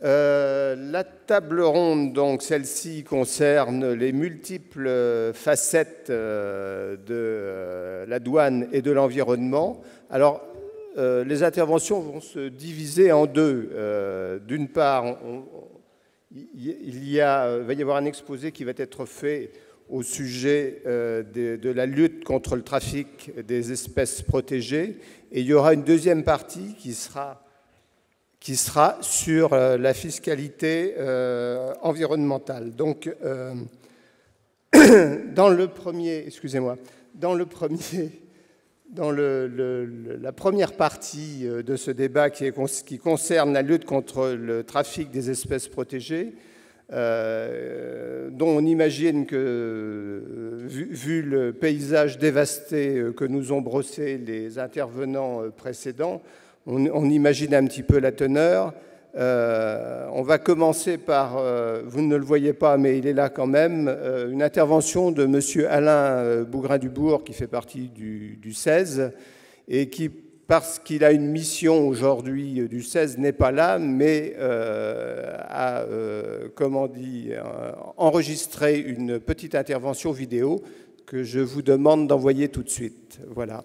La table ronde, donc celle-ci, concerne les multiples facettes de la douane et de l'environnement. Alors, les interventions vont se diviser en deux. D'une part, il va y avoir un exposé qui va être fait au sujet de la lutte contre le trafic des espèces protégées, et il y aura une deuxième partie qui sera sur la fiscalité environnementale. Donc, dans la première partie de ce débat qui concerne la lutte contre le trafic des espèces protégées, dont on imagine que, vu le paysage dévasté que nous ont brossé les intervenants précédents, on imagine un petit peu la teneur. On va commencer par, vous ne le voyez pas, mais il est là quand même, une intervention de M. Alain Bougrain-Dubourg, qui fait partie du 16, et qui, parce qu'il a une mission aujourd'hui du 16, n'est pas là, mais a, enregistré une petite intervention vidéo que je vous demande d'envoyer tout de suite. Voilà.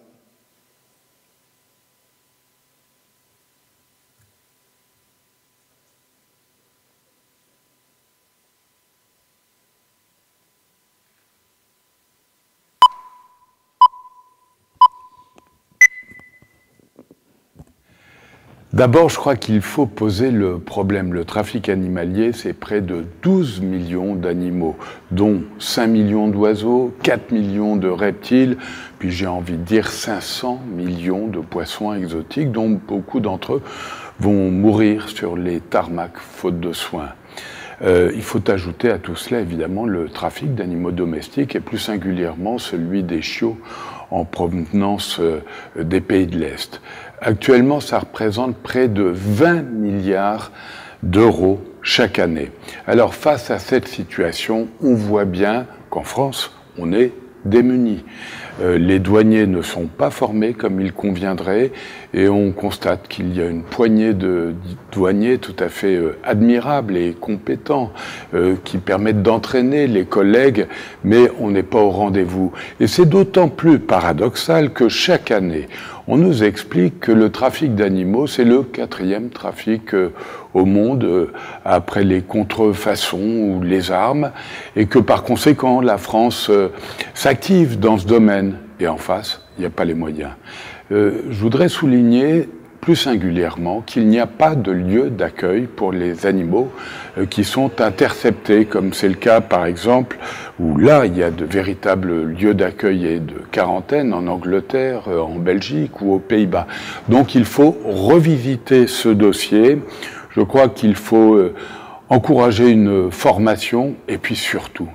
D'abord, je crois qu'il faut poser le problème. Le trafic animalier, c'est près de 12 millions d'animaux, dont 5 millions d'oiseaux, 4 millions de reptiles, puis j'ai envie de dire 500 millions de poissons exotiques, dont beaucoup d'entre eux vont mourir sur les tarmacs faute de soins. Il faut ajouter à tout cela, évidemment, le trafic d'animaux domestiques et plus singulièrement celui des chiots en provenance des pays de l'Est. Actuellement, ça représente près de 20 milliards d'euros chaque année. Alors, face à cette situation, on voit bien qu'en France, on est démunis. Les douaniers ne sont pas formés comme il conviendrait et on constate qu'il y a une poignée de douaniers tout à fait admirables et compétents qui permettent d'entraîner les collègues, mais on n'est pas au rendez-vous. Et c'est d'autant plus paradoxal que chaque année, on nous explique que le trafic d'animaux, c'est le 4e trafic au monde, après les contrefaçons ou les armes, et que par conséquent, la France s'active dans ce domaine. Et en face, il n'y a pas les moyens. Je voudrais souligner plus singulièrement qu'il n'y a pas de lieu d'accueil pour les animaux qui sont interceptés, comme c'est le cas par exemple, où là il y a de véritables lieux d'accueil et de quarantaine en Angleterre, en Belgique ou aux Pays-Bas. Donc il faut revisiter ce dossier. Je crois qu'il faut encourager une formation et puis surtout,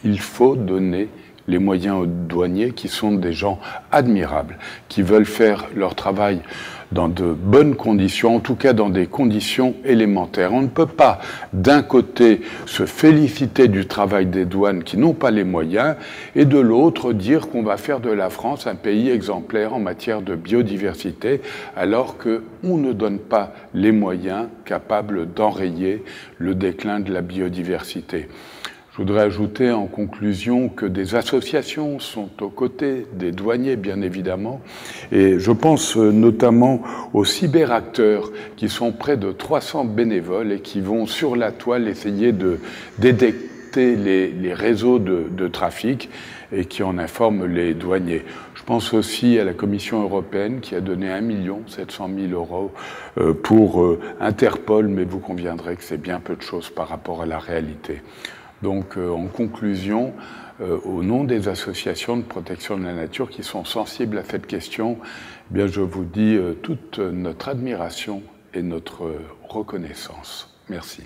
il faut donner les moyens aux douaniers qui sont des gens admirables, qui veulent faire leur travail dans de bonnes conditions, en tout cas dans des conditions élémentaires. On ne peut pas, d'un côté, se féliciter du travail des douanes qui n'ont pas les moyens, et de l'autre, dire qu'on va faire de la France un pays exemplaire en matière de biodiversité, alors qu'on ne donne pas les moyens capables d'enrayer le déclin de la biodiversité. Je voudrais ajouter en conclusion que des associations sont aux côtés des douaniers, bien évidemment, et je pense notamment aux cyberacteurs, qui sont près de 300 bénévoles et qui vont sur la toile essayer de détecter les réseaux de trafic et qui en informent les douaniers. Je pense aussi à la Commission européenne qui a donné 1 700 000 € pour Interpol, mais vous conviendrez que c'est bien peu de choses par rapport à la réalité. Donc, en conclusion, au nom des associations de protection de la nature qui sont sensibles à cette question, eh bien, je vous dis toute notre admiration et notre reconnaissance. Merci.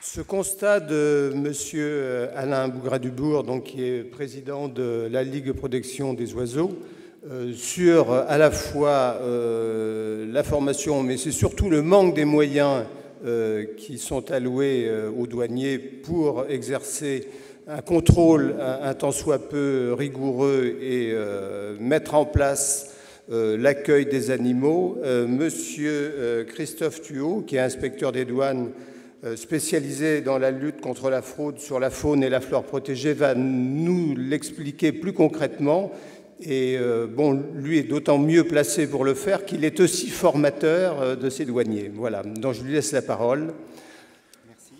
Ce constat de M. Alain Bougrain-Dubourg, donc, qui est président de la Ligue de protection des oiseaux, sur à la fois la formation, mais c'est surtout le manque des moyens qui sont alloués aux douaniers pour exercer un contrôle un tant soit peu rigoureux et mettre en place l'accueil des animaux. Monsieur Christophe Thuot, qui est inspecteur des douanes spécialisé dans la lutte contre la fraude sur la faune et la flore protégée, va nous l'expliquer plus concrètement. Et bon, lui est d'autant mieux placé pour le faire qu'il est aussi formateur de ses douaniers. Voilà, donc je lui laisse la parole. Merci.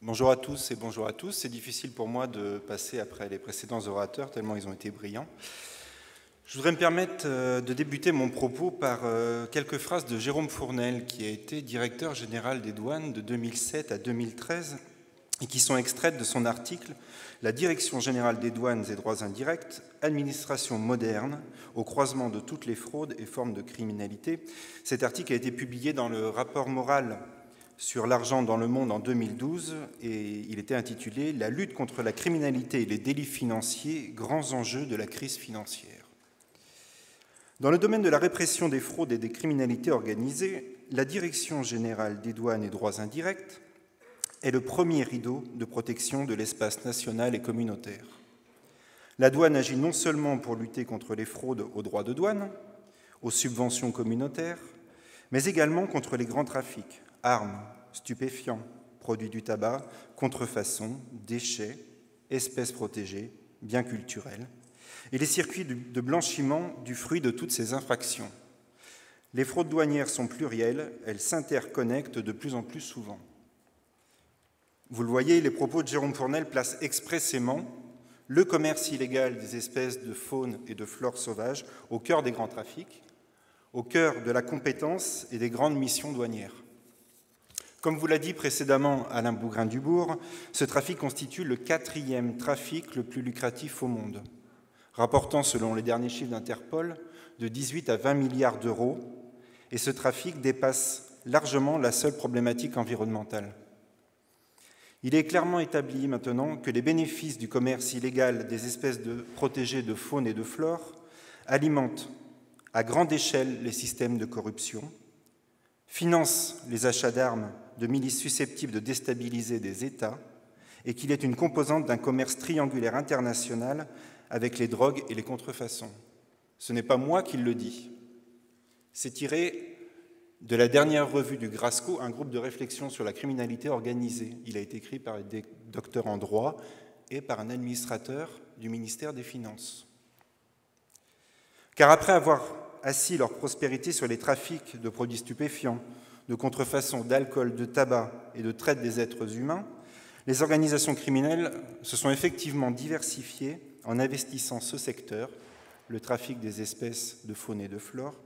Bonjour à tous et bonjour à tous. C'est difficile pour moi de passer après les précédents orateurs, tellement ils ont été brillants. Je voudrais me permettre de débuter mon propos par quelques phrases de Jérôme Fournel, qui a été directeur général des douanes de 2007 à 2013, et qui sont extraites de son article « La Direction générale des douanes et droits indirects, administration moderne, au croisement de toutes les fraudes et formes de criminalité ». Cet article a été publié dans le rapport moral sur l'argent dans le monde en 2012, et il était intitulé « La lutte contre la criminalité et les délits financiers, grands enjeux de la crise financière ». Dans le domaine de la répression des fraudes et des criminalités organisées, la Direction générale des douanes et droits indirects est le premier rideau de protection de l'espace national et communautaire. La douane agit non seulement pour lutter contre les fraudes aux droits de douane, aux subventions communautaires, mais également contre les grands trafics, armes, stupéfiants, produits du tabac, contrefaçons, déchets, espèces protégées, biens culturels, et les circuits de blanchiment du fruit de toutes ces infractions. Les fraudes douanières sont plurielles, elles s'interconnectent de plus en plus souvent. Vous le voyez, les propos de Jérôme Fournel placent expressément le commerce illégal des espèces de faune et de flore sauvages au cœur des grands trafics, au cœur de la compétence et des grandes missions douanières. Comme vous l'a dit précédemment Alain Bougrain-Dubourg, ce trafic constitue le 4e trafic le plus lucratif au monde, rapportant, selon les derniers chiffres d'Interpol, de 18 à 20 milliards d'euros, et ce trafic dépasse largement la seule problématique environnementale. Il est clairement établi maintenant que les bénéfices du commerce illégal des espèces protégées de faune et de flore alimentent à grande échelle les systèmes de corruption, financent les achats d'armes de milices susceptibles de déstabiliser des États, et qu'il est une composante d'un commerce triangulaire international avec les drogues et les contrefaçons. Ce n'est pas moi qui le dis. C'est tiré de la dernière revue du Grasco, un groupe de réflexion sur la criminalité organisée. Il a été écrit par des docteurs en droit et par un administrateur du ministère des Finances. Car après avoir assis leur prospérité sur les trafics de produits stupéfiants, de contrefaçon, d'alcool, de tabac et de traite des êtres humains, les organisations criminelles se sont effectivement diversifiées en investissant ce secteur, le trafic des espèces de faune et de flore,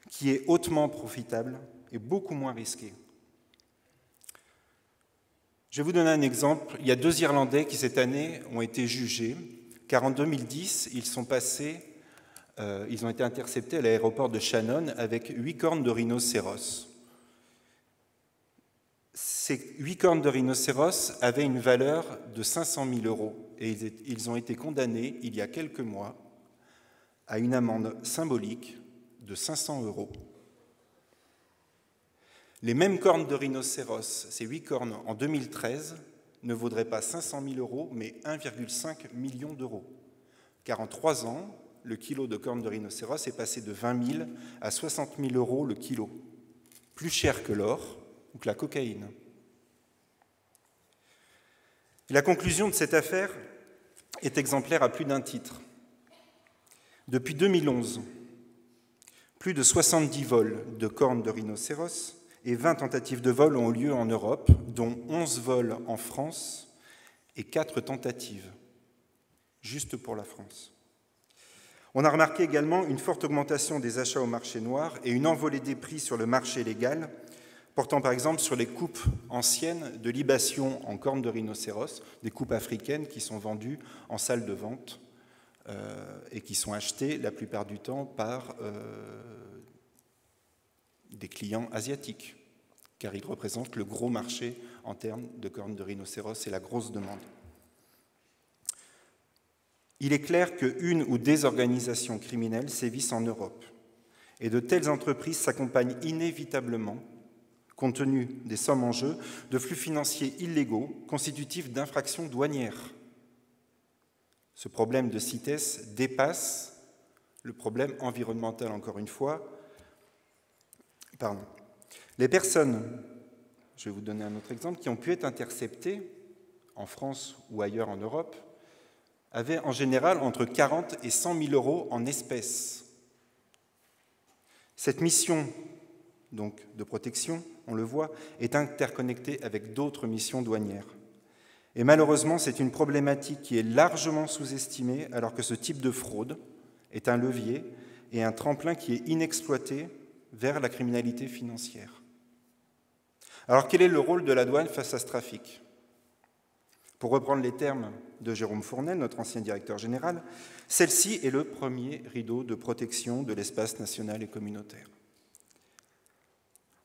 qui est hautement profitable et beaucoup moins risqué. Je vais vous donner un exemple. Il y a 2 Irlandais qui, cette année, ont été jugés, car en 2010, ils ont été interceptés à l'aéroport de Shannon avec 8 cornes de rhinocéros. Ces 8 cornes de rhinocéros avaient une valeur de 500 000 € et ils ont été condamnés il y a quelques mois à une amende symbolique de 500 €. Les mêmes cornes de rhinocéros, ces 8 cornes en 2013, ne vaudraient pas 500 000 € mais 1,5 million d'euros. Car en 3 ans, le kilo de cornes de rhinocéros est passé de 20 000 à 60 000 € le kilo, plus cher que l'or ou que la cocaïne. Et la conclusion de cette affaire est exemplaire à plus d'un titre. Depuis 2011, plus de 70 vols de cornes de rhinocéros et 20 tentatives de vol ont eu lieu en Europe, dont 11 vols en France et 4 tentatives, juste pour la France. On a remarqué également une forte augmentation des achats au marché noir et une envolée des prix sur le marché légal, portant par exemple sur les coupes anciennes de libation en cornes de rhinocéros, des coupes africaines qui sont vendues en salle de vente et qui sont achetées la plupart du temps par des clients asiatiques, car ils représentent le gros marché en termes de cornes de rhinocéros et la grosse demande. Il est clair qu'une ou des organisations criminelles sévissent en Europe, et de telles entreprises s'accompagnent inévitablement, compte tenu des sommes en jeu, de flux financiers illégaux constitutifs d'infractions douanières, Ce problème de CITES dépasse le problème environnemental, encore une fois. Les personnes, je vais vous donner un autre exemple, qui ont pu être interceptées en France ou ailleurs en Europe, avaient en général entre 40 et 100 000 euros en espèces. Cette mission donc, de protection, on le voit, est interconnectée avec d'autres missions douanières. Et malheureusement, c'est une problématique qui est largement sous-estimée, alors que ce type de fraude est un levier et un tremplin qui est inexploité vers la criminalité financière. Alors, quel est le rôle de la douane face à ce trafic ? Pour reprendre les termes de Jérôme Fournel, notre ancien directeur général, celle-ci est le premier rideau de protection de l'espace national et communautaire.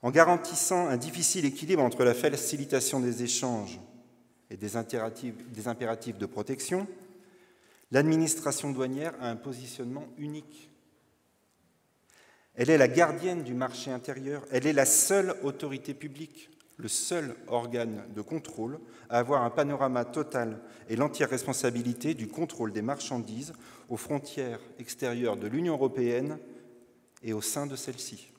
En garantissant un difficile équilibre entre la facilitation des échanges et des impératifs de protection, l'administration douanière a un positionnement unique. Elle est la gardienne du marché intérieur, elle est la seule autorité publique, le seul organe de contrôle à avoir un panorama total et l'entière responsabilité du contrôle des marchandises aux frontières extérieures de l'Union européenne et au sein de celle-ci.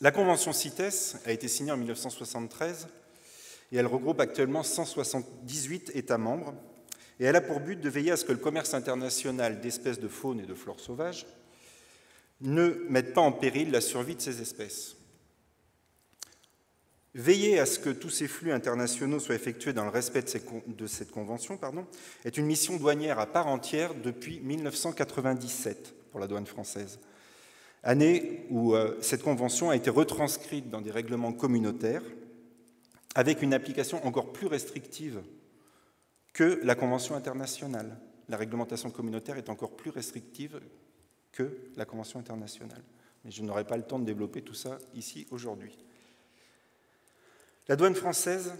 La Convention CITES a été signée en 1973 et elle regroupe actuellement 178 États membres et elle a pour but de veiller à ce que le commerce international d'espèces de faune et de flore sauvages ne mette pas en péril la survie de ces espèces. Veiller à ce que tous ces flux internationaux soient effectués dans le respect de cette convention est une mission douanière à part entière depuis 1997 pour la douane française, année où cette convention a été retranscrite dans des règlements communautaires avec une application encore plus restrictive que la convention internationale. La réglementation communautaire est encore plus restrictive que la convention internationale. Mais je n'aurai pas le temps de développer tout ça ici aujourd'hui. La douane française,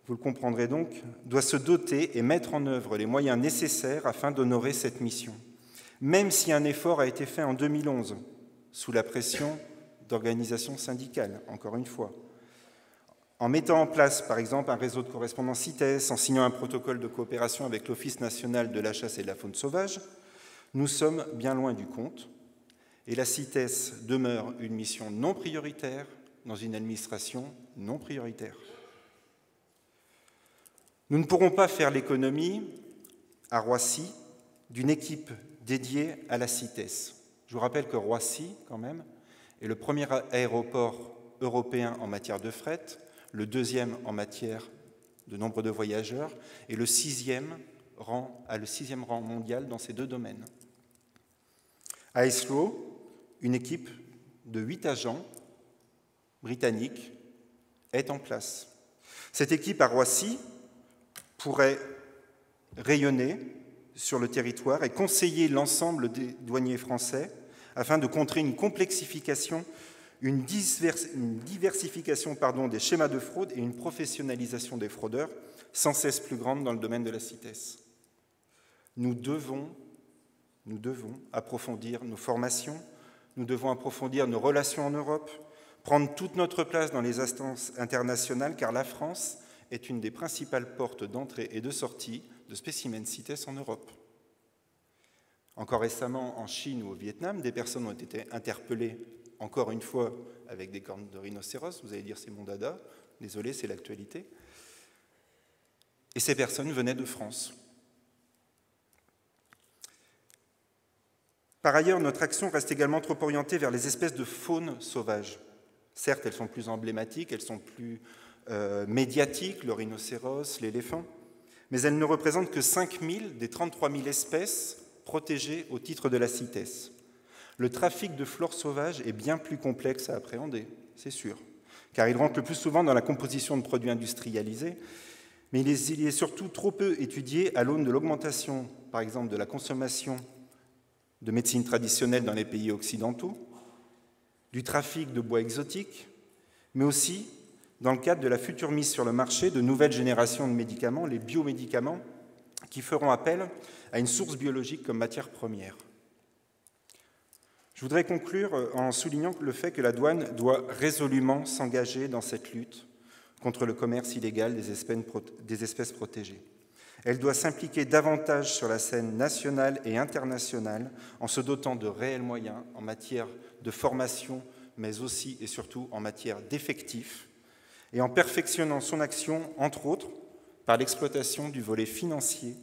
vous le comprendrez donc, doit se doter et mettre en œuvre les moyens nécessaires afin d'honorer cette mission, même si un effort a été fait en 2011, sous la pression d'organisations syndicales, encore une fois, en mettant en place, par exemple, un réseau de correspondance CITES, en signant un protocole de coopération avec l'Office national de la chasse et de la faune sauvage, nous sommes bien loin du compte, et la CITES demeure une mission non prioritaire dans une administration non prioritaire. Nous ne pourrons pas faire l'économie, à Roissy, d'une équipe dédiée à la CITES. Je vous rappelle que Roissy, quand même, est le premier aéroport européen en matière de fret, le deuxième en matière de nombre de voyageurs, et le sixième rang mondial dans ces deux domaines. À Heathrow, une équipe de 8 agents britannique est en place. Cette équipe à Roissy pourrait rayonner sur le territoire et conseiller l'ensemble des douaniers français afin de contrer une complexification, une diversification des schémas de fraude et une professionnalisation des fraudeurs sans cesse plus grande dans le domaine de la CITES. Nous devons approfondir nos formations, nous devons approfondir nos relations en Europe, prendre toute notre place dans les instances internationales, car la France est une des principales portes d'entrée et de sortie de spécimens CITES en Europe. Encore récemment, en Chine ou au Vietnam, des personnes ont été interpellées, encore une fois, avec des cornes de rhinocéros. Vous allez dire, c'est mon dada. Désolé, c'est l'actualité. Et ces personnes venaient de France. Par ailleurs, notre action reste également trop orientée vers les espèces de faune sauvage. Certes, elles sont plus emblématiques, elles sont plus médiatiques, le rhinocéros, l'éléphant, mais elles ne représentent que 5 000 des 33 000 espèces protégées au titre de la CITES. Le trafic de flore sauvage est bien plus complexe à appréhender, c'est sûr, car il rentre le plus souvent dans la composition de produits industrialisés, mais il est surtout trop peu étudié à l'aune de l'augmentation, par exemple, de la consommation de médecine traditionnelle dans les pays occidentaux, du trafic de bois exotiques, mais aussi dans le cadre de la future mise sur le marché de nouvelles générations de médicaments, les biomédicaments, qui feront appel à une source biologique comme matière première. Je voudrais conclure en soulignant le fait que la douane doit résolument s'engager dans cette lutte contre le commerce illégal des espèces protégées. Elle doit s'impliquer davantage sur la scène nationale et internationale en se dotant de réels moyens en matière de formation, mais aussi et surtout en matière d'effectifs, et en perfectionnant son action, entre autres, par l'exploitation du volet financier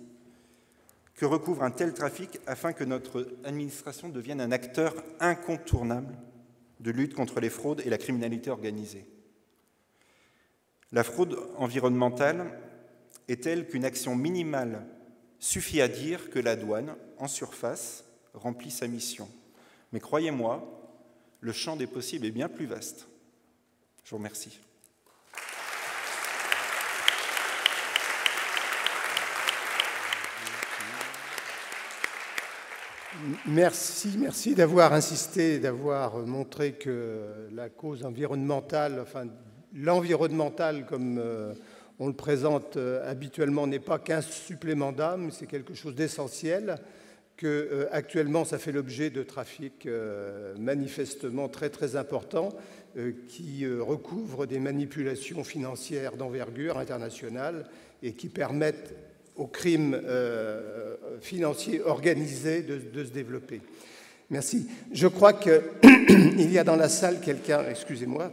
que recouvre un tel trafic afin que notre administration devienne un acteur incontournable de lutte contre les fraudes et la criminalité organisée. La fraude environnementale est telle qu'une action minimale suffit à dire que la douane, en surface, remplit sa mission. Mais croyez-moi, le champ des possibles est bien plus vaste. Je vous remercie. Merci d'avoir insisté, d'avoir montré que la cause environnementale, enfin l'environnemental comme on le présente habituellement, n'est pas qu'un supplément d'âme, c'est quelque chose d'essentiel, que actuellement ça fait l'objet de trafics manifestement très importants qui recouvrent des manipulations financières d'envergure internationale et qui permettent aux crimes financiers organisés de se développer. Merci. Je crois qu'il y a dans la salle quelqu'un, excusez-moi,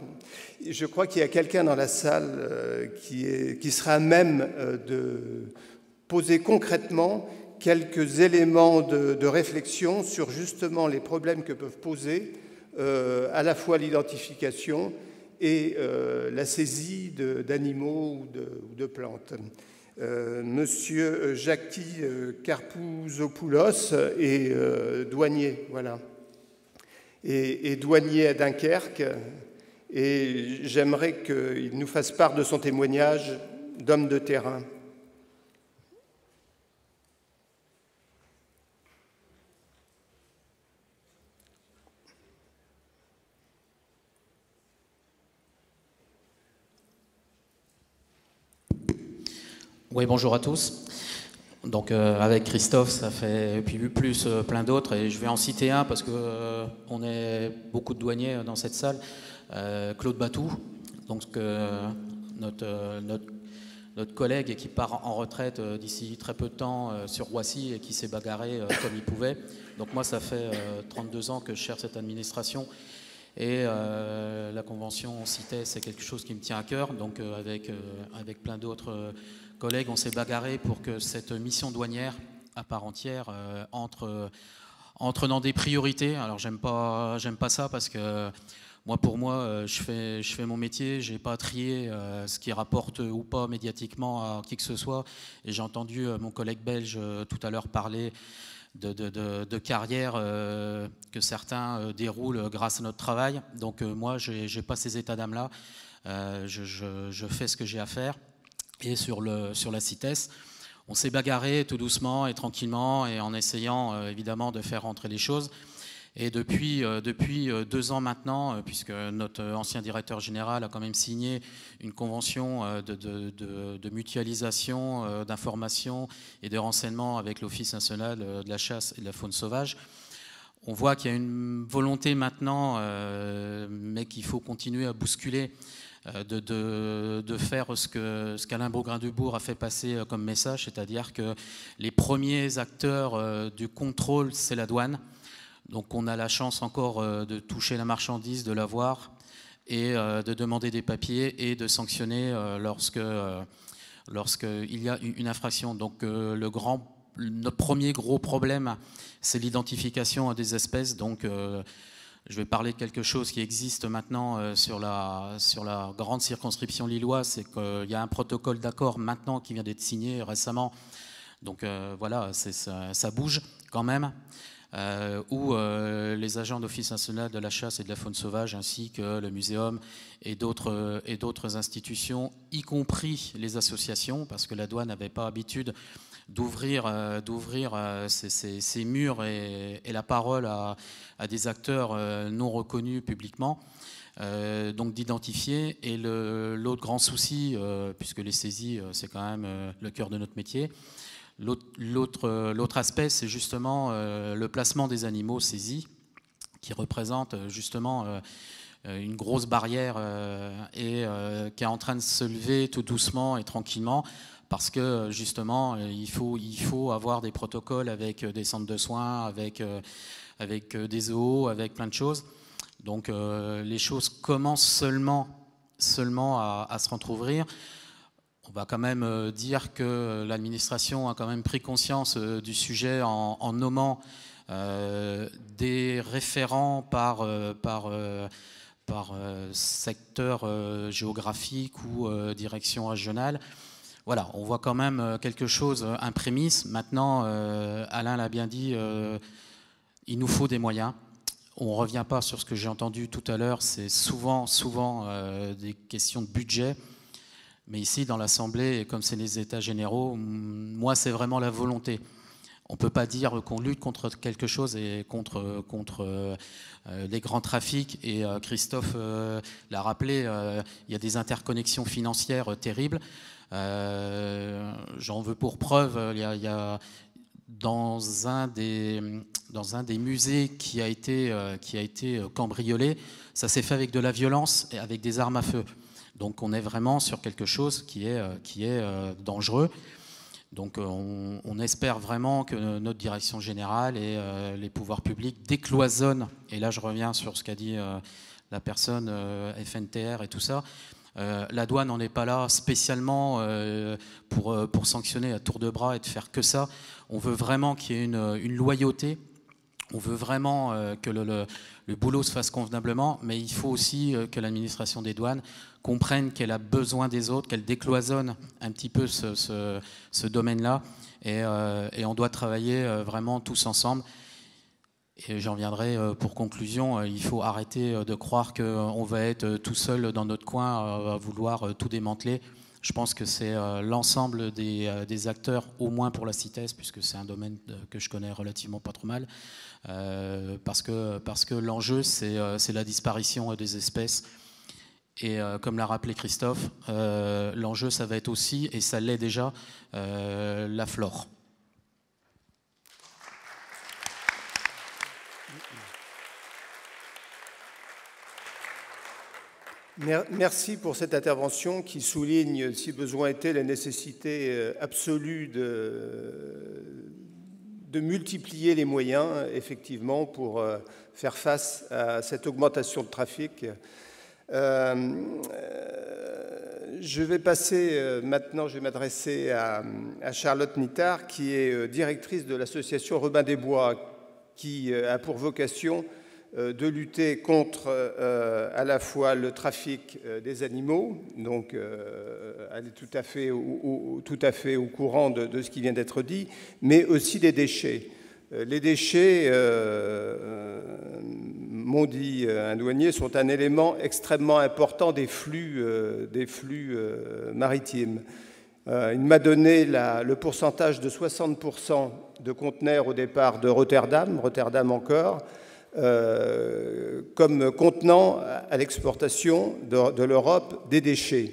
je crois qu'il y a quelqu'un dans la salle qui sera à même de poser concrètement quelques éléments de réflexion sur justement les problèmes que peuvent poser à la fois l'identification et la saisie d'animaux ou de plantes. Monsieur Jackie Karpouzopoulos est douanier, voilà, et douanier à Dunkerque, et j'aimerais qu'il nous fasse part de son témoignage d'homme de terrain. Oui, bonjour à tous. Donc avec Christophe, ça fait, et puis plus plein d'autres, et je vais en citer un parce qu'on est beaucoup de douaniers dans cette salle. Claude Batou, donc notre collègue qui part en retraite d'ici très peu de temps sur Roissy et qui s'est bagarré comme il pouvait. Donc moi, ça fait 32 ans que je cherche cette administration. Et la convention CITES, c'est quelque chose qui me tient à cœur. Donc avec plein d'autres collègues, on s'est bagarré pour que cette mission douanière à part entière entre dans des priorités. Alors j'aime pas ça parce que pour moi, je fais mon métier, j'ai pas trié ce qui rapporte ou pas médiatiquement à qui que ce soit. Et j'ai entendu mon collègue belge tout à l'heure parler de carrière que certains déroulent grâce à notre travail. Donc moi, j'ai pas ces états d'âme-là. Je fais ce que j'ai à faire. Et sur la CITES, on s'est bagarré tout doucement et tranquillement et en essayant évidemment de faire rentrer les choses. Et depuis 2 ans maintenant, puisque notre ancien directeur général a quand même signé une convention de mutualisation d'informations et de renseignements avec l'Office national de la chasse et de la faune sauvage, on voit qu'il y a une volonté maintenant, mais qu'il faut continuer à bousculer, de faire ce qu'Alain Baugrain-Dubourg a fait passer comme message, c'est-à-dire que les premiers acteurs du contrôle, c'est la douane. Donc on a la chance encore de toucher la marchandise, de la voir et de demander des papiers et de sanctionner lorsqu'il y a une infraction. Donc notre premier gros problème, c'est l'identification des espèces. Donc je vais parler de quelque chose qui existe maintenant sur la grande circonscription lilloise, c'est qu'il y a un protocole d'accord maintenant qui vient d'être signé récemment. Donc voilà, ça bouge quand même. Où les agents d'Office national de la chasse et de la faune sauvage, ainsi que le muséum et d'autres institutions, y compris les associations, parce que la douane n'avait pas l'habitude d'ouvrir ses murs et la parole à des acteurs non reconnus publiquement, donc d'identifier. Et l'autre grand souci, puisque les saisies, c'est quand même le cœur de notre métier, l'autre aspect, c'est justement le placement des animaux saisis, qui représente justement une grosse barrière et qui est en train de se lever tout doucement et tranquillement, parce que justement, il faut avoir des protocoles avec des centres de soins, avec des zoos, avec plein de choses. Donc les choses commencent seulement à se rentrouvrir. On va quand même dire que l'administration a quand même pris conscience du sujet en nommant des référents par secteur géographique ou direction régionale. Voilà, on voit quand même quelque chose, un prémisse. Maintenant, Alain l'a bien dit, il nous faut des moyens. On ne revient pas sur ce que j'ai entendu tout à l'heure, c'est souvent des questions de budget. Mais ici, dans l'Assemblée, comme c'est les États généraux, moi, c'est vraiment la volonté. On ne peut pas dire qu'on lutte contre quelque chose et contre les grands trafics. Et Christophe l'a rappelé, il y a des interconnexions financières terribles. J'en veux pour preuve, il y a dans un des musées qui a été cambriolé, ça s'est fait avec de la violence et avec des armes à feu. Donc on est vraiment sur quelque chose qui est dangereux. Donc on espère vraiment que notre direction générale et les pouvoirs publics décloisonnent, et là je reviens sur ce qu'a dit la personne FNTR et tout ça. La douane n'en est pas là spécialement pour sanctionner à tour de bras et de faire que ça. On veut vraiment qu'il y ait une loyauté. On veut vraiment que le boulot se fasse convenablement, mais il faut aussi que l'administration des douanes comprenne qu'elle a besoin des autres, qu'elle décloisonne un petit peu ce domaine-là. Et on doit travailler vraiment tous ensemble. Et j'en viendrai pour conclusion, il faut arrêter de croire qu'on va être tout seul dans notre coin à vouloir tout démanteler. Je pense que c'est l'ensemble des acteurs, au moins pour la CITES, puisque c'est un domaine que je connais relativement pas trop mal, parce que l'enjeu, c'est la disparition des espèces. Et comme l'a rappelé Christophe, l'enjeu, ça va être aussi, et ça l'est déjà, la flore. Merci pour cette intervention qui souligne, si besoin était, la nécessité absolue de multiplier les moyens, effectivement, pour faire face à cette augmentation de trafic. Je vais passer maintenant, je vais m'adresser à Charlotte Nittard, qui est directrice de l'association Robin des Bois, qui a pour vocation de lutter contre à la fois le trafic des animaux, donc elle est tout à fait au courant de ce qui vient d'être dit, mais aussi des déchets. Les déchets, m'ont dit un douanier, sont un élément extrêmement important des flux maritimes. Il m'a donné le pourcentage de 60% de conteneurs au départ de Rotterdam encore, comme contenant à l'exportation de l'Europe des déchets.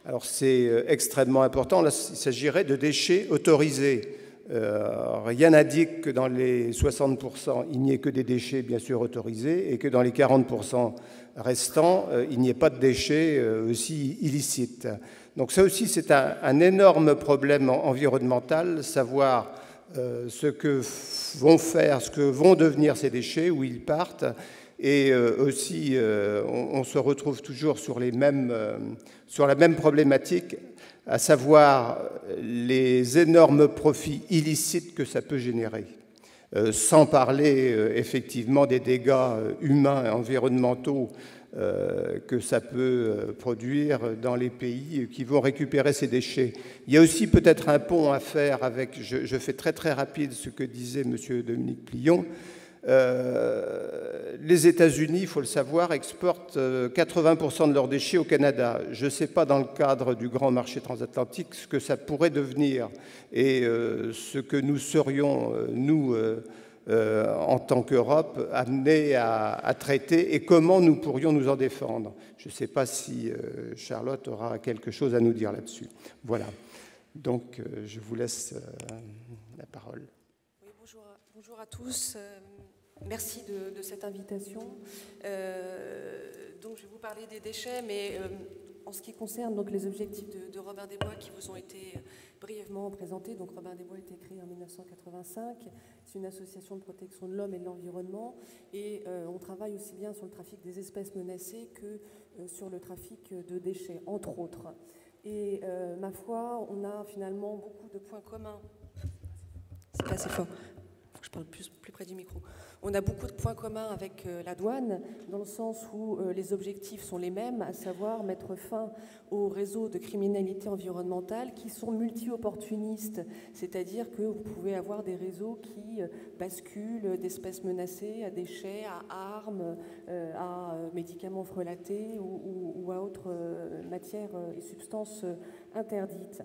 Alors c'est extrêmement important. Là, il s'agirait de déchets autorisés. Rien n'indique que dans les 60%, il n'y ait que des déchets bien sûr autorisés et que dans les 40% restants, il n'y ait pas de déchets aussi illicites. Donc ça aussi, c'est un énorme problème environnemental, savoir ce que vont faire, ce que vont devenir ces déchets, où ils partent. Et aussi, on se retrouve toujours sur la même problématique, à savoir les énormes profits illicites que ça peut générer, sans parler effectivement des dégâts humains et environnementaux que ça peut produire dans les pays qui vont récupérer ces déchets. Il y a aussi peut-être un pont à faire avec, je fais très rapide ce que disait M. Dominique Plion. Les États-Unis, il faut le savoir, exportent 80% de leurs déchets au Canada. Je ne sais pas dans le cadre du grand marché transatlantique ce que ça pourrait devenir et ce que nous serions, nous, en tant qu'Europe, amenés à traiter et comment nous pourrions nous en défendre. Je ne sais pas si Charlotte aura quelque chose à nous dire là-dessus. Voilà. Donc, je vous laisse la parole. Oui, bonjour à tous. Merci de cette invitation. Donc, je vais vous parler des déchets, mais En ce qui concerne donc les objectifs de Robin des Bois qui vous ont été brièvement présentés, donc Robin des Bois a été créé en 1985, c'est une association de protection de l'homme et de l'environnement, et on travaille aussi bien sur le trafic des espèces menacées que sur le trafic de déchets, entre autres. Et ma foi, on a finalement beaucoup de points communs. C'est pas assez fort. Je parle plus près du micro. On a beaucoup de points communs avec la douane, dans le sens où les objectifs sont les mêmes, à savoir mettre fin aux réseaux de criminalité environnementale qui sont multi-opportunistes, c'est-à-dire que vous pouvez avoir des réseaux qui basculent d'espèces menacées à déchets, à armes, à médicaments frelatés ou à autres matières et substances interdites.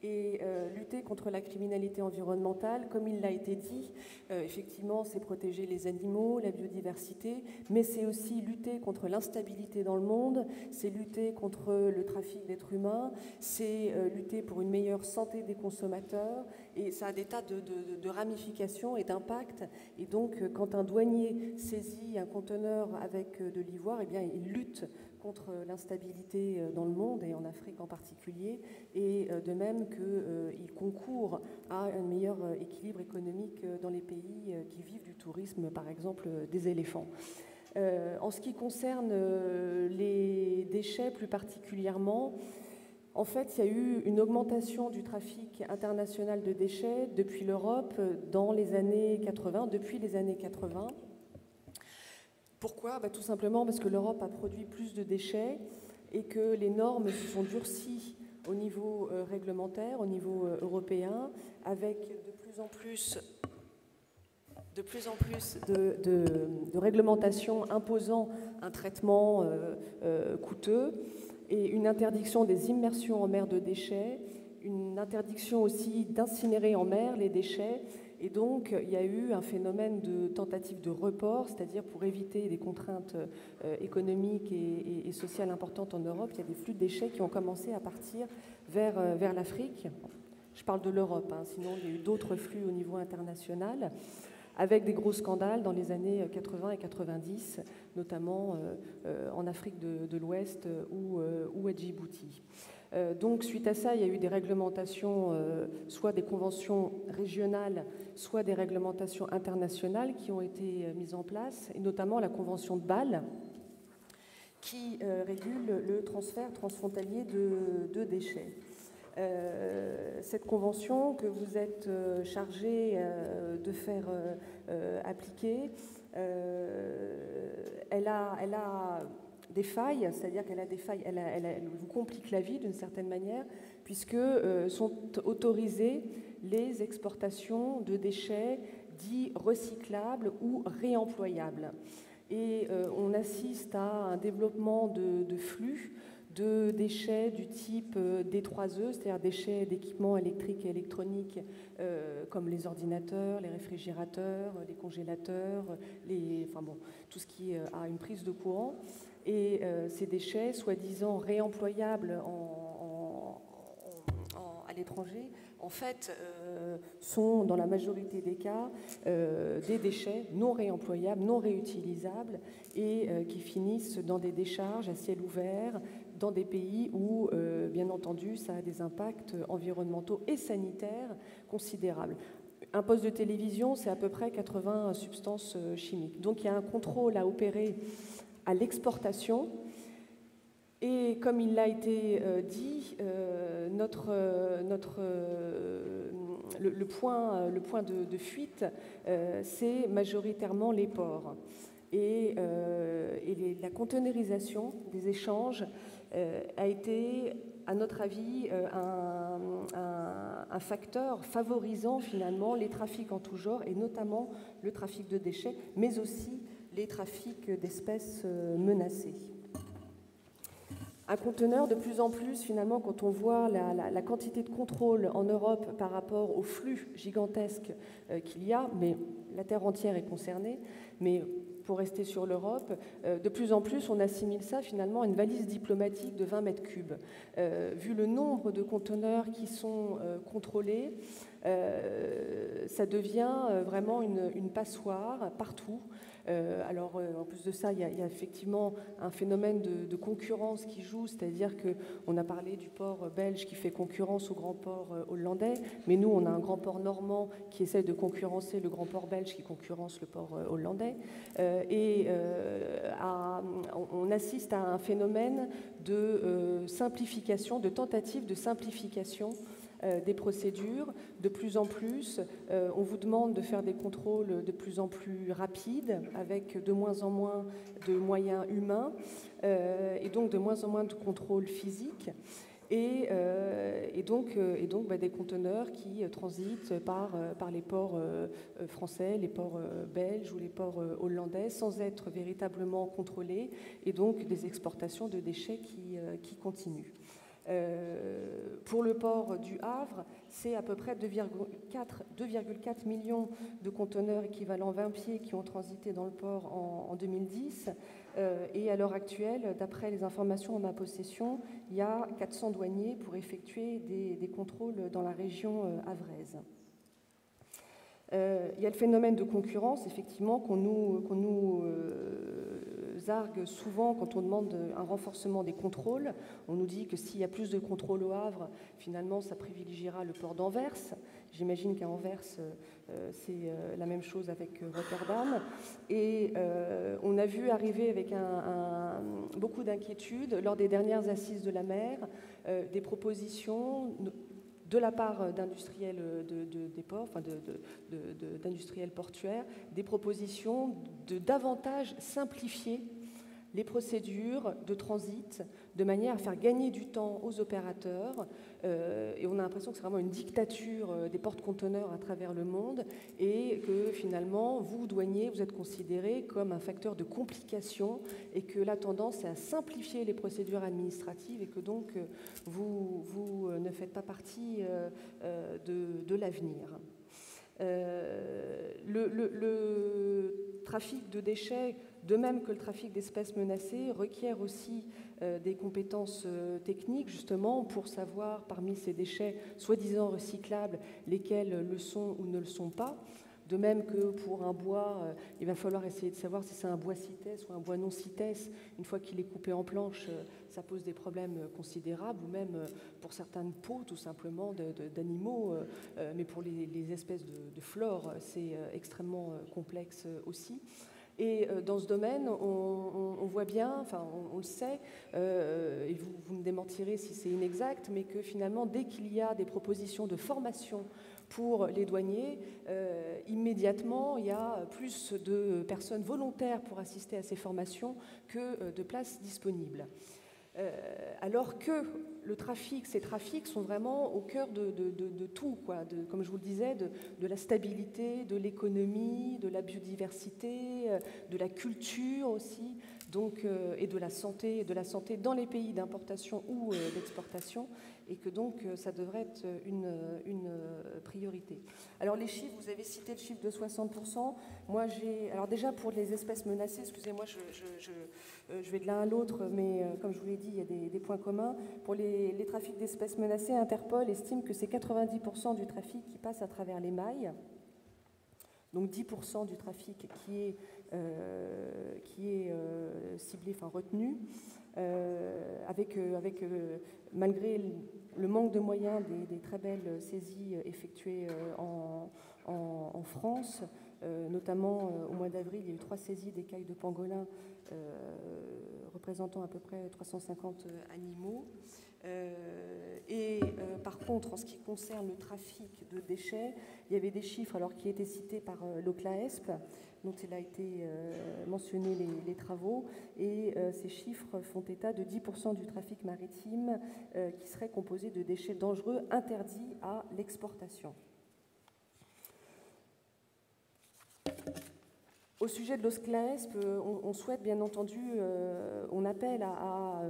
Et lutter contre la criminalité environnementale, comme il l'a été dit, effectivement, c'est protéger les animaux, la biodiversité, mais c'est aussi lutter contre l'instabilité dans le monde, c'est lutter contre le trafic d'êtres humains, c'est lutter pour une meilleure santé des consommateurs, et ça a des tas de ramifications et d'impacts. Et donc, quand un douanier saisit un conteneur avec de l'ivoire, eh bien, il lutte contre l'instabilité dans le monde, et en Afrique en particulier, et de même qu'il concourt à un meilleur équilibre économique dans les pays qui vivent du tourisme, par exemple des éléphants. En ce qui concerne les déchets plus particulièrement, en fait, il y a eu une augmentation du trafic international de déchets depuis l'Europe dans les années 80, depuis les années 80. Pourquoi ? Tout simplement parce que l'Europe a produit plus de déchets et que les normes se sont durcies au niveau réglementaire, au niveau européen, avec de plus en plus de réglementations imposant un traitement coûteux et une interdiction des immersions en mer de déchets, une interdiction aussi d'incinérer en mer les déchets. Et donc, il y a eu un phénomène de tentative de report, c'est-à-dire pour éviter des contraintes économiques et sociales importantes en Europe, il y a des flux de déchets qui ont commencé à partir vers l'Afrique. Je parle de l'Europe, sinon il y a eu d'autres flux au niveau international, avec des gros scandales dans les années 80 et 90, notamment en Afrique de l'Ouest ou à Djibouti. Donc, suite à ça, il y a eu des réglementations, soit des conventions régionales, soit des réglementations internationales qui ont été mises en place, et notamment la convention de Bâle, qui régule le transfert transfrontalier de déchets. Cette convention que vous êtes chargé de faire appliquer, elle a des failles, c'est-à-dire qu'elle a des failles, elle vous complique la vie d'une certaine manière, puisque sont autorisées les exportations de déchets dits recyclables ou réemployables. Et on assiste à un développement de flux de déchets du type D3E, c'est-à-dire déchets d'équipements électriques et électroniques comme les ordinateurs, les réfrigérateurs, les congélateurs, tout ce qui a une prise de courant. Et ces déchets, soi-disant réemployables à l'étranger, en fait, sont dans la majorité des cas des déchets non réemployables, non réutilisables, et qui finissent dans des décharges à ciel ouvert, dans des pays où, bien entendu, ça a des impacts environnementaux et sanitaires considérables. Un poste de télévision, c'est à peu près 80 substances chimiques. Donc il y a un contrôle à opérer à l'exportation. Et comme il l'a été dit, le point de fuite, c'est majoritairement les ports. Et la conteneurisation des échanges a été, à notre avis, un facteur favorisant finalement les trafics en tout genre, et notamment le trafic de déchets, mais aussi les trafics d'espèces menacées. Un conteneur, de plus en plus, finalement, quand on voit la quantité de contrôle en Europe par rapport au flux gigantesque qu'il y a, mais la Terre entière est concernée, mais pour rester sur l'Europe, de plus en plus, on assimile ça finalement à une valise diplomatique de 20 mètres cubes. Vu le nombre de conteneurs qui sont contrôlés, ça devient vraiment une passoire partout. Alors, en plus de ça, il y a effectivement un phénomène de concurrence qui joue, c'est-à-dire qu'on a parlé du port belge qui fait concurrence au grand port hollandais, mais nous, on a un grand port normand qui essaie de concurrencer le grand port belge qui concurrence le port hollandais. On assiste à un phénomène de simplification, de tentative de simplification des procédures. De plus en plus, on vous demande de faire des contrôles de plus en plus rapides, avec de moins en moins de moyens humains, et donc de moins en moins de contrôles physiques. Et donc des conteneurs qui transitent par les ports français, les ports belges ou les ports hollandais sans être véritablement contrôlés, et donc des exportations de déchets qui continuent. Pour le port du Havre, c'est à peu près 2,4 millions de conteneurs équivalent 20 pieds qui ont transité dans le port en 2010. Et à l'heure actuelle, d'après les informations en ma possession, il y a 400 douaniers pour effectuer des contrôles dans la région havraise. Il y a le phénomène de concurrence, effectivement, qu'on nous argue souvent quand on demande un renforcement des contrôles. On nous dit que s'il y a plus de contrôles au Havre, finalement, ça privilégiera le port d'Anvers. J'imagine qu'à Anvers, c'est la même chose avec Rotterdam. Et on a vu arriver avec beaucoup d'inquiétude lors des dernières assises de la mer des propositions de la part d'industriels des ports, enfin d'industriels portuaires, des propositions de davantage simplifier les procédures de transit de manière à faire gagner du temps aux opérateurs. Et on a l'impression que c'est vraiment une dictature des porte-conteneurs à travers le monde et que finalement, vous, douaniers, vous êtes considérés comme un facteur de complication et que la tendance est à simplifier les procédures administratives et que donc vous ne faites pas partie de l'avenir. Le trafic de déchets, de même que le trafic d'espèces menacées, requiert aussi des compétences techniques, justement, pour savoir, parmi ces déchets soi-disant recyclables, lesquels le sont ou ne le sont pas. De même que pour un bois, il va falloir essayer de savoir si c'est un bois CITES ou un bois non CITES. Une fois qu'il est coupé en planches, ça pose des problèmes considérables, ou même pour certaines peaux, tout simplement, d'animaux. Mais pour les espèces de flore, c'est extrêmement complexe aussi. Et dans ce domaine, on voit bien, enfin on le sait, et vous me démentirez si c'est inexact, mais que finalement, dès qu'il y a des propositions de formation pour les douaniers, immédiatement, il y a plus de personnes volontaires pour assister à ces formations que de places disponibles. Alors que ces trafics sont vraiment au cœur de tout, quoi, comme je vous le disais, de la stabilité, de l'économie, de la biodiversité, de la culture aussi, donc, et de la santé dans les pays d'importation ou d'exportation, et que donc ça devrait être une priorité. Alors les chiffres, vous avez cité le chiffre de 60%. Moi alors déjà pour les espèces menacées, excusez-moi, je vais de l'un à l'autre, mais comme je vous l'ai dit, il y a des points communs. Pour les trafics d'espèces menacées, Interpol estime que c'est 90% du trafic qui passe à travers les mailles. Donc 10% du trafic qui est ciblé, enfin retenu, malgré le manque de moyens des très belles saisies effectuées en France, notamment au mois d'avril, il y a eu 3 saisies d'écailles de pangolin représentant à peu près 350 animaux. Par contre, en ce qui concerne le trafic de déchets, il y avait des chiffres qui étaient cités par l'OCLAESP, dont il a été mentionné les travaux, et ces chiffres font état de 10% du trafic maritime qui serait composé de déchets dangereux interdits à l'exportation. Au sujet de l'OCLAESP, on souhaite bien entendu, on appelle à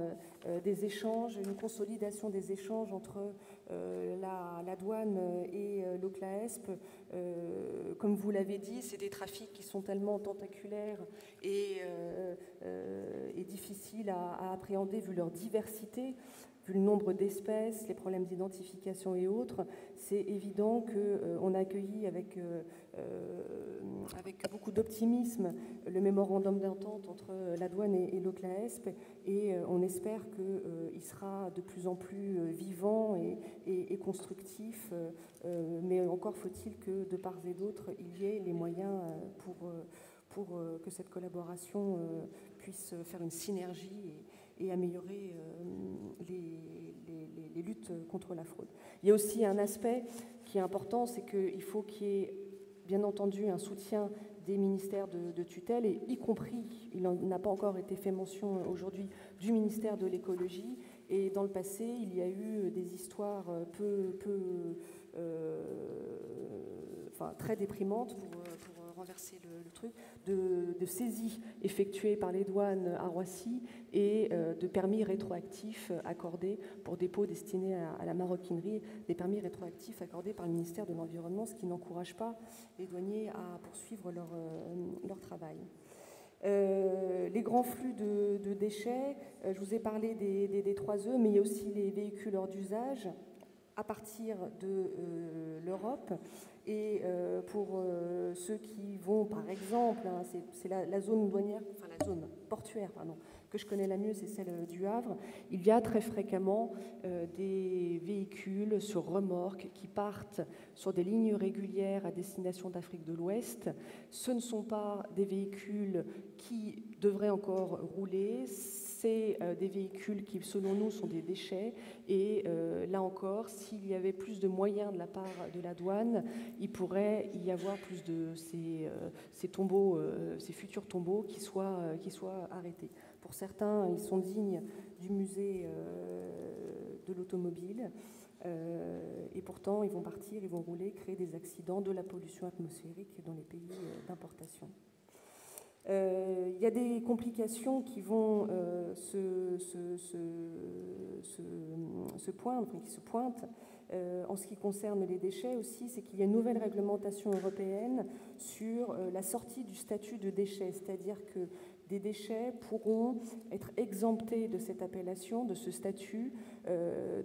des échanges, une consolidation des échanges entre la douane et l'OCLAESP, comme vous l'avez dit, c'est des trafics qui sont tellement tentaculaires et difficiles à appréhender vu leur diversité, vu le nombre d'espèces, les problèmes d'identification et autres. C'est évident qu'on a accueilli avec beaucoup d'optimisme le mémorandum d'entente entre la douane et l'OCLAESP, et on espère qu'il sera de plus en plus vivant et constructif, mais encore faut-il que de part et d'autre, il y ait les moyens pour que cette collaboration puisse faire une synergie et améliorer les luttes contre la fraude. Il y a aussi un aspect qui est important, c'est qu'il faut qu'il y ait bien entendu un soutien des ministères de tutelle, et y compris, il n'a pas encore été fait mention aujourd'hui, du ministère de l'écologie. Et dans le passé, il y a eu des histoires très déprimantes pour renverser le truc, de saisies effectuées par les douanes à Roissy et de permis rétroactifs accordés pour dépôts destinés à la maroquinerie, des permis rétroactifs accordés par le ministère de l'Environnement, ce qui n'encourage pas les douaniers à poursuivre leur travail. Les grands flux de déchets, je vous ai parlé des 3E, mais il y a aussi les véhicules hors d'usage à partir de l'Europe. Et pour ceux qui vont, par exemple, c'est la zone douanière, enfin la zone portuaire, pardon, que je connais la mieux, c'est celle du Havre. Il y a très fréquemment des véhicules sur remorque qui partent sur des lignes régulières à destination d'Afrique de l'Ouest. Ce ne sont pas des véhicules qui devraient encore rouler. C'est des véhicules qui, selon nous, sont des déchets. Et là encore, s'il y avait plus de moyens de la part de la douane, il pourrait y avoir plus de ces tombeaux, ces futurs tombeaux qui soient arrêtés. Pour certains, ils sont dignes du musée de l'automobile. Et pourtant, ils vont partir, ils vont rouler, créer des accidents, de la pollution atmosphérique dans les pays d'importation. Il y a des complications qui vont se pointent en ce qui concerne les déchets aussi, c'est qu'il y a une nouvelle réglementation européenne sur la sortie du statut de déchet, c'est-à-dire que des déchets pourront être exemptés de cette appellation, de ce statut,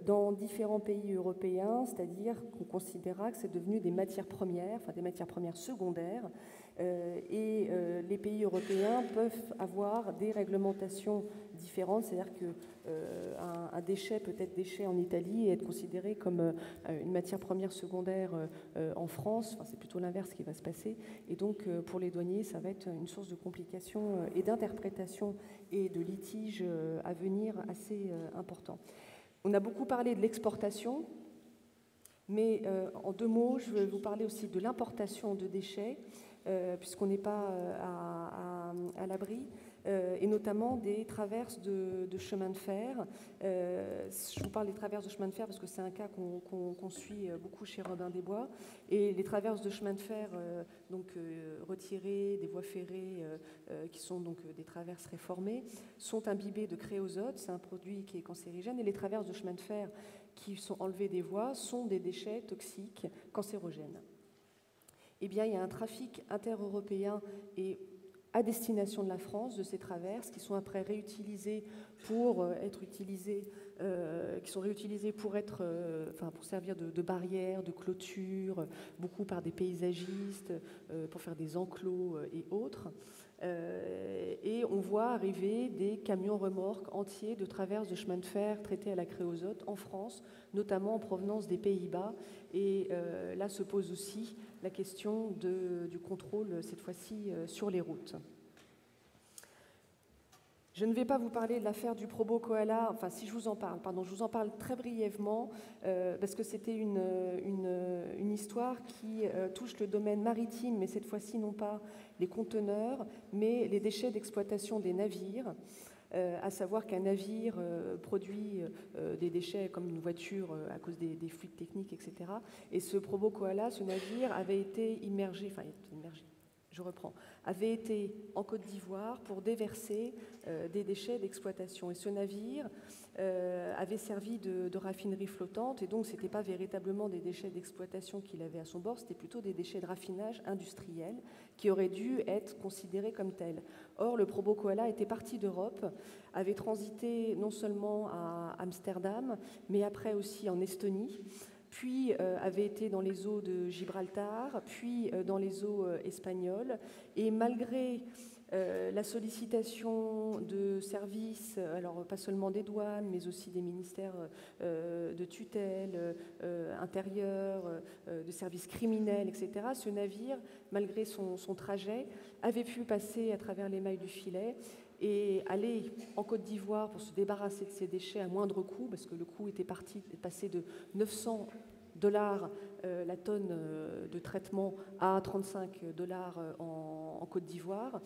dans différents pays européens, c'est-à-dire qu'on considérera que c'est devenu des matières premières, enfin des matières premières secondaires, et les pays européens peuvent avoir des réglementations différentes, c'est-à-dire qu'un déchet peut être déchet en Italie et être considéré comme une matière première secondaire en France. Enfin, c'est plutôt l'inverse qui va se passer. Et donc, pour les douaniers, ça va être une source de complications et d'interprétation et de litiges à venir assez important. On a beaucoup parlé de l'exportation, mais en 2 mots, je vais vous parler aussi de l'importation de déchets, puisqu'on n'est pas à l'abri, et notamment des traverses de chemin de fer. Je vous parle des traverses de chemin de fer parce que c'est un cas qu'on suit beaucoup chez Robin des Bois. Et les traverses de chemin de fer retirées des voies ferrées, qui sont donc des traverses réformées, sont imbibées de créosote, c'est un produit qui est cancérigène, et les traverses de chemin de fer qui sont enlevées des voies sont des déchets toxiques cancérogènes. Eh bien, il y a un trafic intereuropéen et à destination de la France de ces traverses qui sont après réutilisées pour être utilisées, pour servir de barrières, de clôtures, beaucoup par des paysagistes, pour faire des enclos et autres. Et on voit arriver des camions remorques entiers de traverses de chemin de fer traités à la créosote en France, notamment en provenance des Pays-Bas. Et là se pose aussi la question du contrôle, cette fois-ci, sur les routes. Je ne vais pas vous parler de l'affaire du Probo Koala, enfin si je vous en parle, je vous en parle très brièvement, parce que c'était une histoire qui touche le domaine maritime, mais cette fois-ci non pas les conteneurs, mais les déchets d'exploitation des navires. À savoir qu'un navire produit des déchets comme une voiture à cause des fluides techniques, etc. Et ce Probo Koala, ce navire, avait été immergé, je reprends, avait été en Côte d'Ivoire pour déverser des déchets d'exploitation. Et ce navire avait servi de raffinerie flottante, et donc ce n'était pas véritablement des déchets d'exploitation qu'il avait à son bord, c'était plutôt des déchets de raffinage industriel qui auraient dû être considérés comme tels. Or, le Probo Koala était parti d'Europe, avait transité non seulement à Amsterdam, mais après aussi en Estonie, puis avait été dans les eaux de Gibraltar, puis dans les eaux espagnoles. Et malgré la sollicitation de services, alors pas seulement des douanes, mais aussi des ministères de tutelle, intérieur, de services criminels, etc., ce navire, malgré son trajet, avait pu passer à travers les mailles du filet et aller en Côte d'Ivoire pour se débarrasser de ces déchets à moindre coût, parce que le coût était passé de 900 $ la tonne de traitement à 35 $ en Côte d'Ivoire.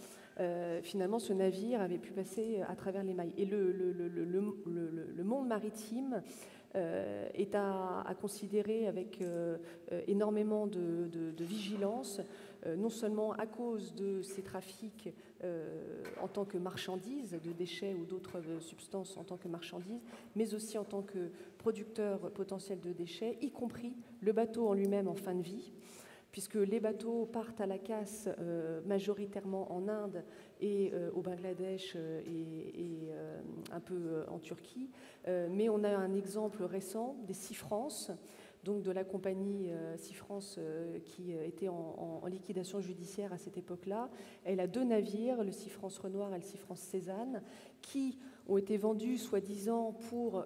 Finalement, ce navire avait pu passer à travers les mailles. Et le monde maritime est à considérer avec énormément de vigilance, non seulement à cause de ces trafics en tant que marchandises, de déchets ou d'autres substances en tant que marchandises, mais aussi en tant que producteur potentiel de déchets, y compris le bateau en lui-même en fin de vie, puisque les bateaux partent à la casse majoritairement en Inde et au Bangladesh et un peu en Turquie. Mais on a un exemple récent des Sea France, donc de la compagnie Sea France qui était en liquidation judiciaire à cette époque-là. Elle a 2 navires, le Sea France Renoir et le Sea France Cézanne, qui ont été vendus soi-disant pour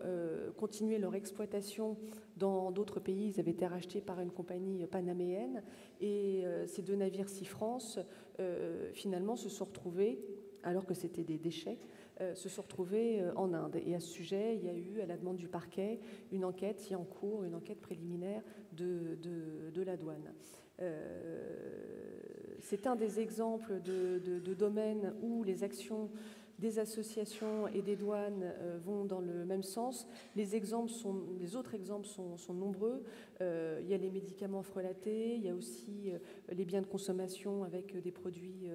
continuer leur exploitation dans d'autres pays. Ils avaient été rachetés par une compagnie panaméenne. Et ces 2 navires Sea France, finalement, se sont retrouvés, alors que c'était des déchets, se sont retrouvés en Inde. Et à ce sujet, il y a eu, à la demande du parquet, une enquête qui est en cours, une enquête préliminaire de la douane. C'est un des exemples de domaines où les actions des associations et des douanes vont dans le même sens. Les autres exemples sont nombreux. Il y a les médicaments frelatés, il y a aussi les biens de consommation avec des produits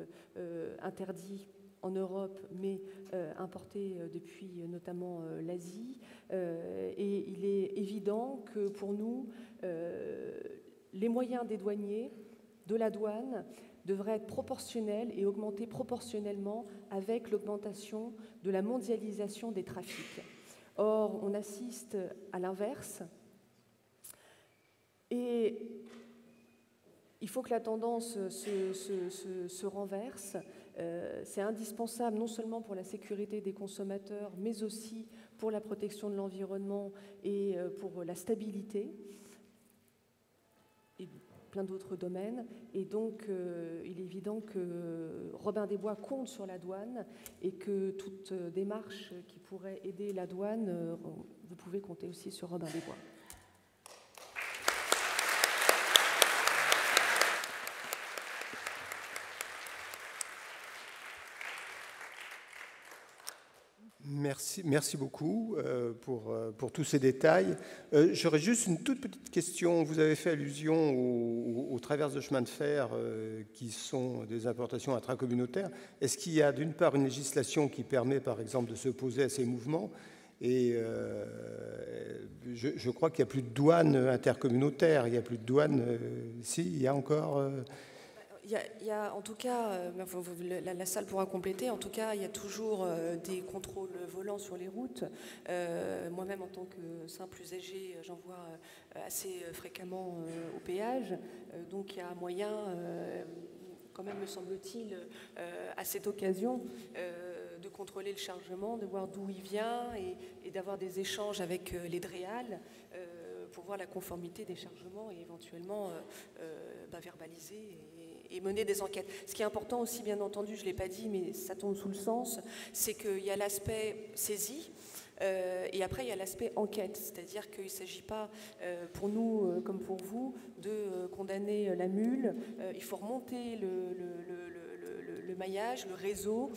interdits en Europe, mais importés depuis notamment l'Asie. Et il est évident que pour nous, les moyens des douaniers, de la douane, devraient être proportionnels et augmenter proportionnellement avec l'augmentation de la mondialisation des trafics. Or, on assiste à l'inverse. Et il faut que la tendance se renverse. C'est indispensable non seulement pour la sécurité des consommateurs, mais aussi pour la protection de l'environnement et pour la stabilité et plein d'autres domaines. Et donc, il est évident que Robin des Bois compte sur la douane et que toute démarche qui pourrait aider la douane, vous pouvez compter aussi sur Robin des Bois. Merci beaucoup pour tous ces détails. J'aurais juste une toute petite question. Vous avez fait allusion aux traverses de chemin de fer qui sont des importations intracommunautaires. Est-ce qu'il y a d'une part une législation qui permet par exemple de s'opposer à ces mouvements? Et je crois qu'il n'y a plus de douane intercommunautaire. Il n'y a plus de douane. Si, il y a encore... Il y a en tout cas, la salle pourra compléter, en tout cas il y a toujours des contrôles volants sur les routes. Moi-même en tant que simple usager, j'en vois assez fréquemment au péage. Donc il y a moyen, quand même me semble-t-il, à cette occasion, de contrôler le chargement, de voir d'où il vient et d'avoir des échanges avec les DREAL pour voir la conformité des chargements et éventuellement verbaliser et mener des enquêtes. Ce qui est important aussi, bien entendu, je ne l'ai pas dit, mais ça tombe sous le sens, c'est qu'il y a l'aspect saisie, et après il y a l'aspect enquête, c'est-à-dire qu'il ne s'agit pas pour nous comme pour vous de condamner la mule, il faut remonter le maillage, le réseau.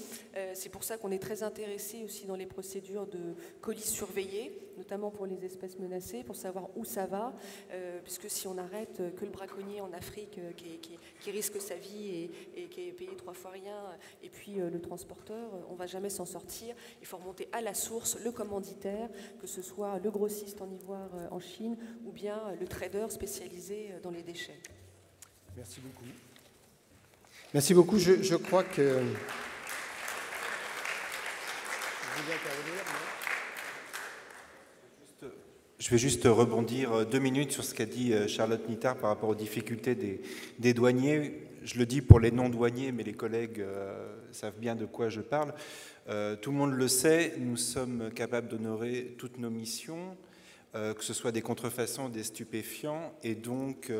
C'est pour ça qu'on est très intéressé aussi dans les procédures de colis surveillés, notamment pour les espèces menacées, pour savoir où ça va, puisque si on arrête que le braconnier en Afrique qui risque sa vie et qui est payé 3 fois rien, et puis le transporteur, on ne va jamais s'en sortir. Il faut remonter à la source, le commanditaire, que ce soit le grossiste en ivoire en Chine ou bien le trader spécialisé dans les déchets. Merci beaucoup. Merci beaucoup. Je crois que... Je vais juste rebondir 2 minutes sur ce qu'a dit Charlotte Nittard par rapport aux difficultés des douaniers. Je le dis pour les non-douaniers, mais les collègues savent bien de quoi je parle. Tout le monde le sait, nous sommes capables d'honorer toutes nos missions, que ce soit des contrefaçons, des stupéfiants, et donc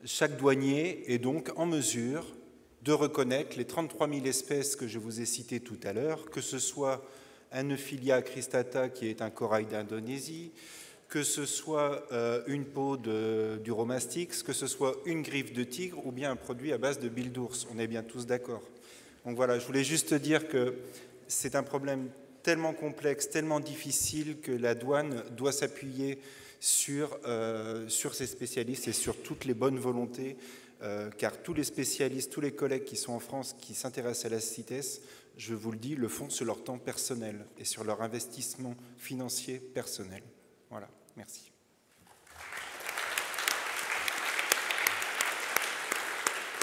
chaque douanier est donc en mesure de reconnaître les 33 000 espèces que je vous ai citées tout à l'heure, que ce soit un Euphilia cristata qui est un corail d'Indonésie, que ce soit une peau du Romastix, que ce soit une griffe de tigre ou bien un produit à base de bile d'ours. On est bien tous d'accord. Donc voilà, je voulais juste dire que c'est un problème tellement complexe, tellement difficile que la douane doit s'appuyer sur ces spécialistes et sur toutes les bonnes volontés, car tous les spécialistes, tous les collègues qui sont en France, qui s'intéressent à la CITES, je vous le dis, le font sur leur temps personnel et sur leur investissement financier personnel. Voilà, merci.